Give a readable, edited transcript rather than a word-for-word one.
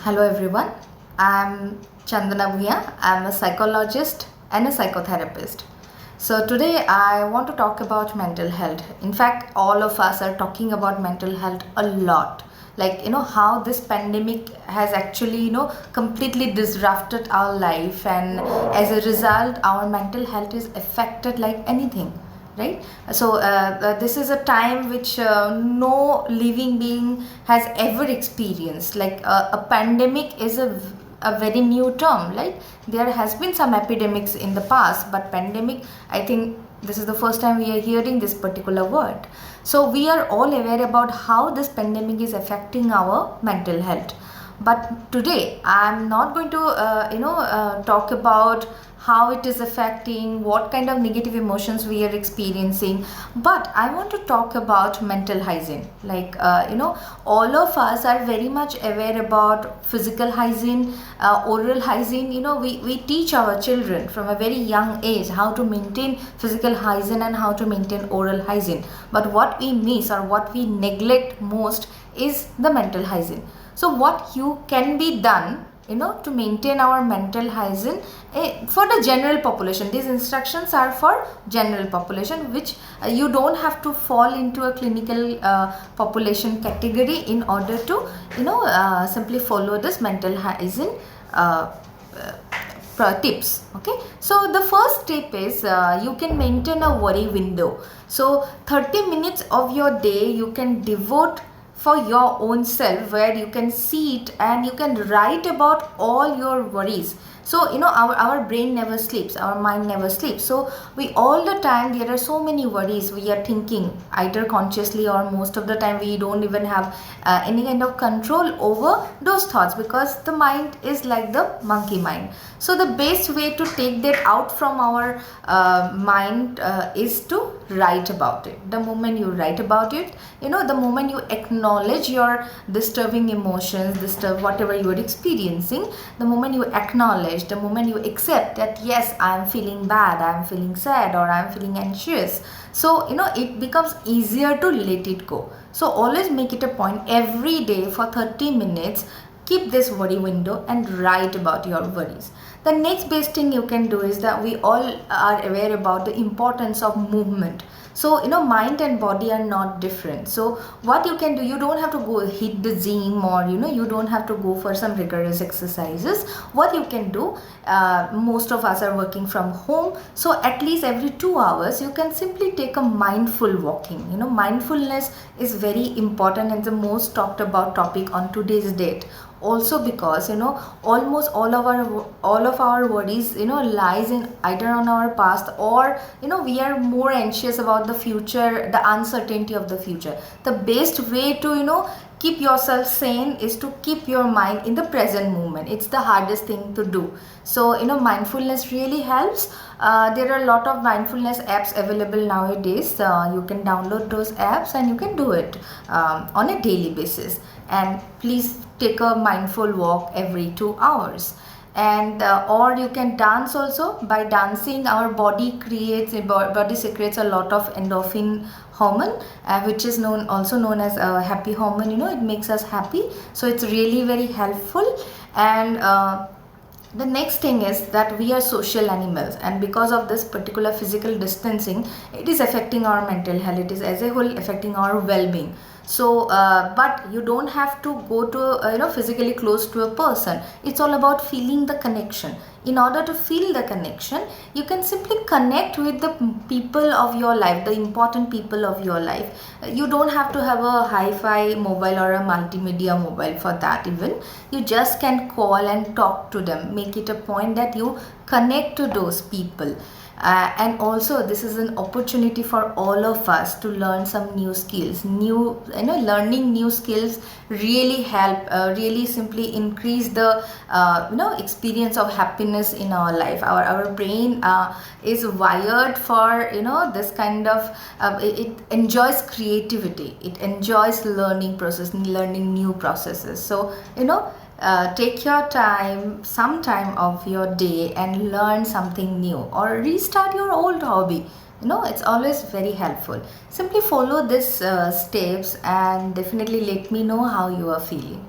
Hello everyone, I'm Chandana Bhuya. I'm a psychologist and a psychotherapist. So today I want to talk about mental health. In fact, all of us are talking about mental health a lot. Like, how this pandemic has actually, completely disrupted our life, and as a result, our mental health is affected like anything, right? So this is a time which no living being has ever experienced. Like a pandemic is a very new term. Like there has been some epidemics in the past, but pandemic, I think this is the first time we are hearing this particular word. So we are all aware about how this pandemic is affecting our mental health. But today I'm not going to talk about how it is affecting, what kind of negative emotions we are experiencing, but I want to talk about mental hygiene. Like all of us are very much aware about physical hygiene, oral hygiene. We teach our children from a very young age how to maintain physical hygiene and how to maintain oral hygiene, but what we miss or what we neglect most is the mental hygiene. So what you can be done, to maintain our mental hygiene for the general population. These instructions are for general population, which you don't have to fall into a clinical population category in order to simply follow this mental hygiene tips. Okay, so the first tip is you can maintain a worry window. So 30 minutes of your day you can devote for your own self, where you can sit and you can write about all your worries. So our brain never sleeps, our mind never sleeps. So we all the time, there are so many worries we are thinking, either consciously or most of the time we don't even have any kind of control over those thoughts, because the mind is like the monkey mind. So the best way to take that out from our mind is to write about it. The moment you write about it, the moment you acknowledge your disturbing emotions, whatever you are experiencing, the moment you acknowledge, the moment you accept that yes, I am feeling bad, I am feeling sad, or I am feeling anxious, so it becomes easier to let it go. So always make it a point every day for 30 minutes, keep this worry window and write about your worries. The next best thing you can do is that we all are aware about the importance of movement. So mind and body are not different. So what you can do, you don't have to go hit the gym, or you don't have to go for some rigorous exercises. What you can do, most of us are working from home, so at least every 2 hours you can simply take a mindful walking. Mindfulness is very important and the most talked about topic on today's date, also because almost all of our worries lies in either on our past, or we are more anxious about the future, the uncertainty of the future. The best way to keep yourself sane is to keep your mind in the present moment. It's the hardest thing to do. So mindfulness really helps. There are a lot of mindfulness apps available nowadays. You can download those apps and you can do it on a daily basis. And please take a mindful walk every 2 hours. And or you can dance also. By dancing, our body secretes a lot of endorphin hormone, which is also known as a happy hormone. It makes us happy, so it's really very helpful. And the next thing is that we are social animals, and because of this particular physical distancing, it is affecting our mental health. It is as a whole affecting our well-being. So but you don't have to go to physically close to a person. It's all about feeling the connection. In order to feel the connection, you can simply connect with the people of your life, the important people of your life. You don't have to have a hi-fi mobile or a multimedia mobile for that. Even you just can call and talk to them. Make it a point that you connect to those people. And also this is an opportunity for all of us to learn some new skills. Learning new skills really help, really simply increase the experience of happiness in our life. Our brain is wired for this kind of it enjoys creativity, it enjoys learning new processes. So take your time, some time of your day, and learn something new, or restart your old hobby. It's always very helpful. Simply follow these steps and definitely let me know how you are feeling.